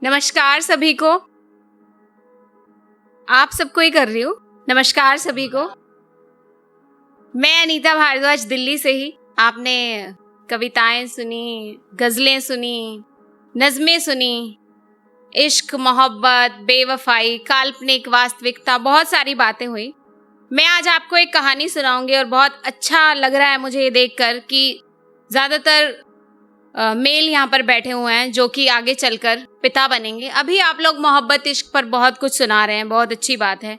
नमस्कार सभी को। आप सबको ही कर रही हूँ। नमस्कार सभी को। मैं अनीता भारद्वाज दिल्ली से ही। आपने कविताएं सुनी, गजलें सुनी, नज़में सुनी, इश्क, मोहब्बत, बेवफाई, काल्पनिक, वास्तविकता, बहुत सारी बातें हुई। मैं आज आपको एक कहानी सुनाऊंगी और बहुत अच्छा लग रहा है मुझे ये देखकर कि ज़्यादातर मेल यहाँ पर बैठे हुए हैं जो कि आगे चलकर पिता बनेंगे। अभी आप लोग मोहब्बत, इश्क पर बहुत कुछ सुना रहे हैं, बहुत अच्छी बात है।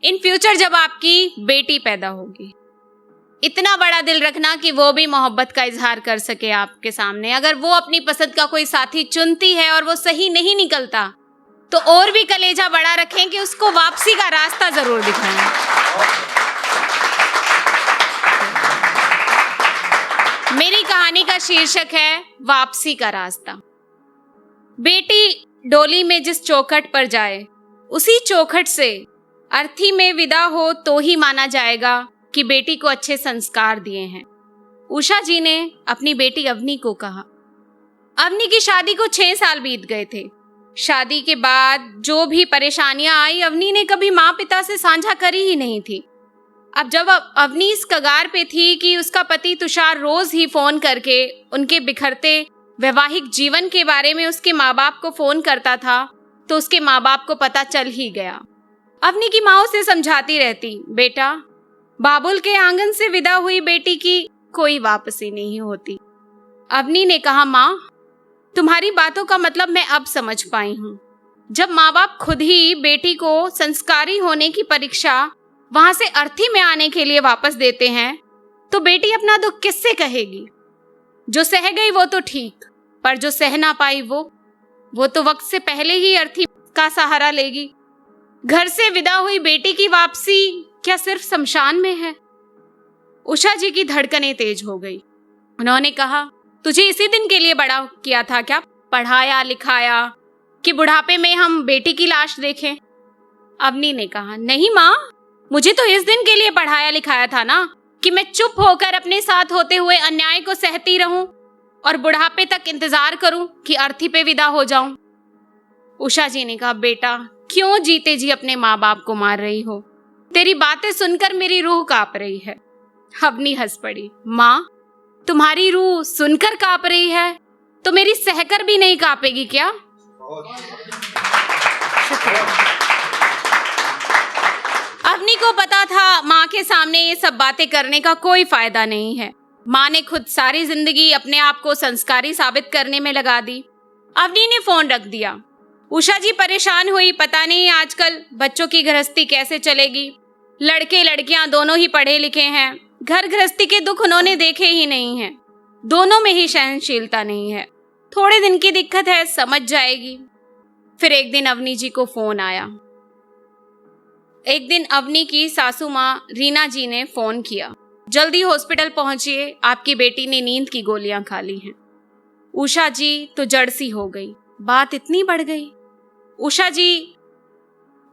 इन फ्यूचर जब आपकी बेटी पैदा होगी, इतना बड़ा दिल रखना कि वो भी मोहब्बत का इजहार कर सके आपके सामने। अगर वो अपनी पसंद का कोई साथी चुनती है और वो सही नहीं निकलता तो और भी कलेजा बड़ा रखें कि उसको वापसी का रास्ता जरूर दिखाएं। मेरी कहानी का शीर्षक है वापसी का रास्ता। बेटी डोली में जिस चौखट पर जाए, उसी चौखट से अर्थी में विदा हो तो ही माना जाएगा कि बेटी को अच्छे संस्कार दिए हैं। उषा जी ने अपनी बेटी अवनी को कहा। अवनी की शादी को 6 साल बीत गए थे। शादी के बाद जो भी परेशानियां आई, अवनी ने कभी माँ पिता से साझा करी ही नहीं थी। अब जब अवनी इस कगार पे थी कि उसका पति तुषार रोज ही फोन करके उनके बिखरते वैवाहिक जीवन के बारे में उसके माँ बाप को फोन करता था, तो उसके माँ बाप को पता चल ही गया। अवनी की माँ उसे समझाती रहती, बेटा, बाबुल के आंगन से विदा हुई बेटी की कोई वापसी नहीं होती। अवनी ने कहा, माँ, तुम्हारी बातों का मतलब मैं अब समझ पाई हूँ। जब माँ बाप खुद ही बेटी को संस्कारी होने की परीक्षा वहां से अर्थी में आने के लिए वापस देते हैं, तो बेटी अपना दुख किससे कहेगी? जो सह गई वो तो ठीक, पर जो सह ना पाई वो तो वक्त से पहले ही अर्थी का सहारा लेगी। घर से विदा हुई बेटी की वापसी क्या सिर्फ शमशान में है? उषा जी की धड़कनें तेज हो गई। उन्होंने कहा, तुझे इसी दिन के लिए बड़ा किया था क्या? पढ़ाया लिखाया कि बुढ़ापे में हम बेटी की लाश देखें? अवनी ने कहा, नहीं माँ, मुझे तो इस दिन के लिए पढ़ाया लिखाया था ना कि मैं चुप होकर अपने साथ होते हुए अन्याय को सहती रहूं और बुढ़ापे तक इंतजार करूं कि अर्थी पे विदा हो जाऊं। उषा जी ने कहा, बेटा, क्यों जीते जी अपने माँ बाप को मार रही हो? तेरी बातें सुनकर मेरी रूह कांप रही है। अवनी हंस पड़ी। माँ, तुम्हारी रूह सुनकर कांप रही है तो मेरी सहकर भी नहीं कांपेगी क्या? अवनी को पता था माँ के सामने ये सब बातें करने का कोई फायदा नहीं है। माँ ने खुद सारी जिंदगी अपने आप को संस्कारी साबित करने में लगा दी। अवनी ने फोन रख दिया। उषा जी परेशान हुई, पता नहीं आजकल बच्चों की गृहस्थी कैसे चलेगी। लड़के लड़कियां दोनों ही पढ़े लिखे हैं, घर गृहस्थी के दुख उन्होंने देखे ही नहीं हैं। दोनों में ही सहनशीलता नहीं है। थोड़े दिन की दिक्कत है, समझ जाएगी। फिर एक दिन अवनी जी को फोन आया। एक दिन अवनी की सासू माँ रीना जी ने फोन किया, जल्दी हॉस्पिटल पहुंचिए, आपकी बेटी ने नींद की गोलियां खा ली हैं। उषा जी तो जड़ सी हो गई। बात इतनी बढ़ गई। उषा जी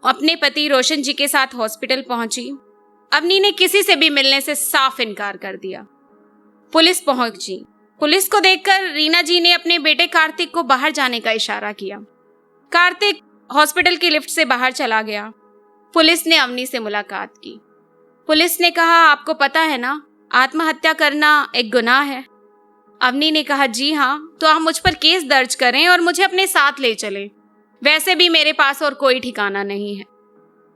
अपने पति रोशन जी के साथ हॉस्पिटल पहुंची। अवनी ने किसी से भी मिलने से साफ इनकार कर दिया। पुलिस पहुंची। पुलिस को देखकर रीना जी ने अपने बेटे कार्तिक को बाहर जाने का इशारा किया। कार्तिक हॉस्पिटल की लिफ्ट से बाहर चला गया। पुलिस ने अवनी से मुलाकात की। पुलिस ने कहा, आपको पता है ना, आत्महत्या करना एक गुनाह है। अवनी ने कहा, जी हाँ, तो आप मुझ पर केस दर्ज करें और मुझे अपने साथ ले चलें। वैसे भी मेरे पास और कोई ठिकाना नहीं है।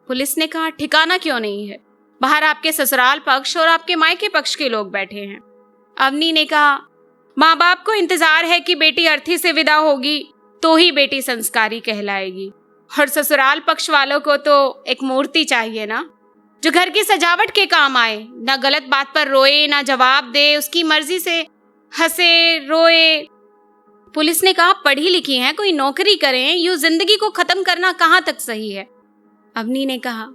पुलिस ने कहा, ठिकाना क्यों नहीं है? बाहर आपके ससुराल पक्ष और आपके मायके पक्ष के लोग बैठे हैं। अवनी ने कहा, माँ बाप को इंतजार है कि बेटी अर्थी से विदा होगी तो ही बेटी संस्कारी कहलाएगी, और ससुराल पक्ष वालों को तो एक मूर्ति चाहिए ना, जो घर की सजावट के काम आए, ना गलत बात पर रोए, ना जवाब दे, उसकी मर्जी से हंसे रोए। पुलिस ने कहा, पढ़ी लिखी हैं, कोई नौकरी करें, यूं जिंदगी को खत्म करना कहाँ तक सही है? अवनी ने कहा,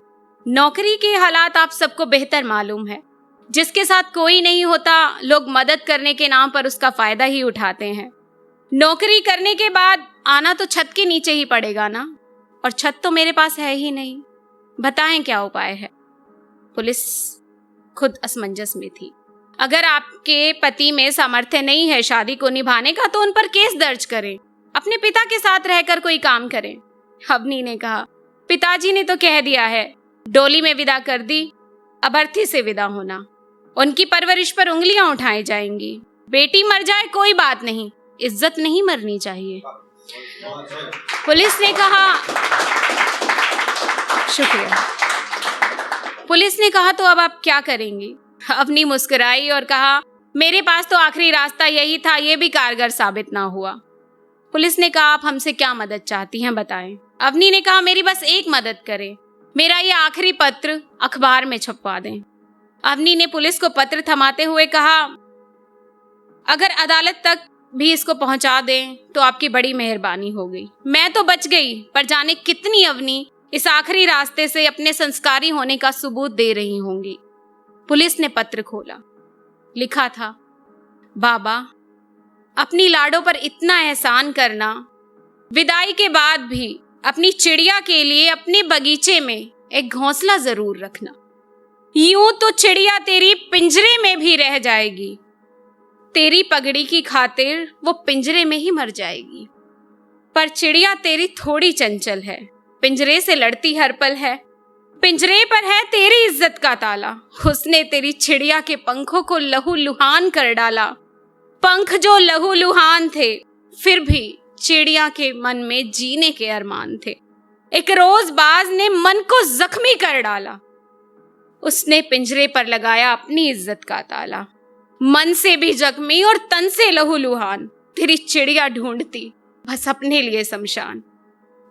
नौकरी के हालात आप सबको बेहतर मालूम है। जिसके साथ कोई नहीं होता, लोग मदद करने के नाम पर उसका फायदा ही उठाते हैं। नौकरी करने के बाद आना तो छत के नीचे ही पड़ेगा ना, और छत तो मेरे पास है ही नहीं। बताएं क्या उपाय है? पुलिस खुद असमंजस में थी। अगर आपके पति में सामर्थ्य नहीं है शादी को निभाने का तो उन पर केस दर्ज करें, अपने पिता के साथ रहकर कोई काम करें। अवनी ने कहा, पिताजी ने तो कह दिया है, डोली में विदा कर दी, अब अर्थी से विदा होना। उनकी परवरिश पर उंगलियां उठाई जाएंगी। बेटी मर जाए कोई बात नहीं, इज्जत नहीं मरनी चाहिए। पुलिस ने कहा, शुक्रिया। पुलिस ने कहा, तो अब आप क्या करेंगी? अवनी मुस्कुराई और कहा, मेरे पास तो आखिरी रास्ता यही था, यह भी कारगर साबित ना हुआ। पुलिस ने कहा, आप हमसे क्या मदद चाहती हैं, बताएं। अवनी ने कहा, मेरी बस एक मदद करें, मेरा ये आखिरी पत्र अखबार में छपवा दें। अवनी ने पुलिस को पत्र थमाते हुए कहा, अगर अदालत तक भी इसको पहुंचा दें तो आपकी बड़ी मेहरबानी होगी। मैं तो बच गई, पर जाने कितनी अवनी इस आखिरी रास्ते से अपने संस्कारी होने का सबूत दे रही होंगी। पुलिस ने पत्र खोला। लिखा था, बाबा, अपनी लाडो पर इतना एहसान करना, विदाई के बाद भी अपनी चिड़िया के लिए अपने बगीचे में एक घोंसला जरूर रखना। यूं तो चिड़िया तेरी पिंजरे में भी रह जाएगी, तेरी पगड़ी की खातिर वो पिंजरे में ही मर जाएगी। पर चिड़िया तेरी थोड़ी चंचल है, पिंजरे से लड़ती हर पल है। पिंजरे पर है तेरी इज्जत का ताला, उसने तेरी चिड़िया के पंखों को लहू लुहान कर डाला। पंख जो लहू लुहान थे, फिर भी चिड़िया के मन में जीने के अरमान थे। एक रोज बाज ने मन को जख्मी कर डाला, उसने पिंजरे पर लगाया अपनी इज्जत का ताला। मन से भी जख्मी और तन से लहूलुहान, तेरी चिड़िया ढूंढती बस अपने लिए शमशान।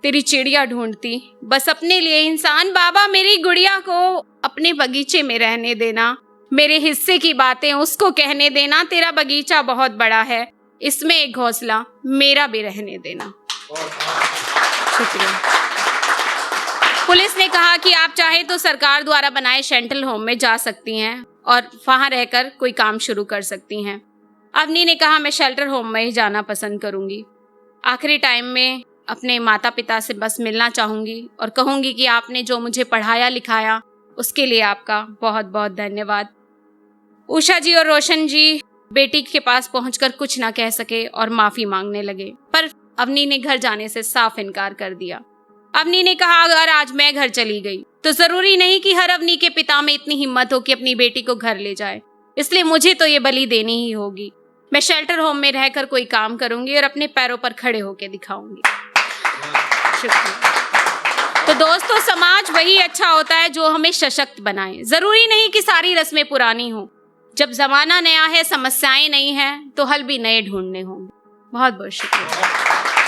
तेरी चिड़िया ढूंढती बस अपने लिए इंसान। बाबा, मेरी गुड़िया को अपने बगीचे में रहने देना, मेरे हिस्से की बातें उसको कहने देना। तेरा बगीचा बहुत बड़ा है, इसमें एक घोंसला मेरा भी रहने देना। शुक्रिया। पुलिस ने कहा कि आप चाहे तो सरकार द्वारा बनाए शेल्टर होम में जा सकती हैं और वहां रहकर कोई काम शुरू कर सकती हैं। अवनी ने कहा, मैं शेल्टर होम में ही जाना पसंद करूंगी। आखिरी टाइम में अपने माता पिता से बस मिलना चाहूंगी और कहूंगी कि आपने जो मुझे पढ़ाया लिखाया उसके लिए आपका बहुत बहुत धन्यवाद। उषा जी और रोशन जी बेटी के पास पहुंचकर कुछ ना कह सके और माफी मांगने लगे, पर अवनी ने घर जाने से साफ इनकार कर दिया। अवनी ने कहा, अगर आज मैं घर चली गई तो जरूरी नहीं कि हर अवनी के पिता में इतनी हिम्मत हो कि अपनी बेटी को घर ले जाए, इसलिए मुझे तो ये बलि देनी ही होगी। मैं शेल्टर होम में रहकर कोई काम करूंगी और अपने पैरों पर खड़े होकर दिखाऊंगी। शुक्रिया। तो दोस्तों, समाज वही अच्छा होता है जो हमें सशक्त बनाए। जरूरी नहीं कि सारी रस्में पुरानी हो। जब जमाना नया है, समस्याएं नई हैं, तो हल भी नए ढूंढने होंगे। बहुत बहुत शुक्रिया।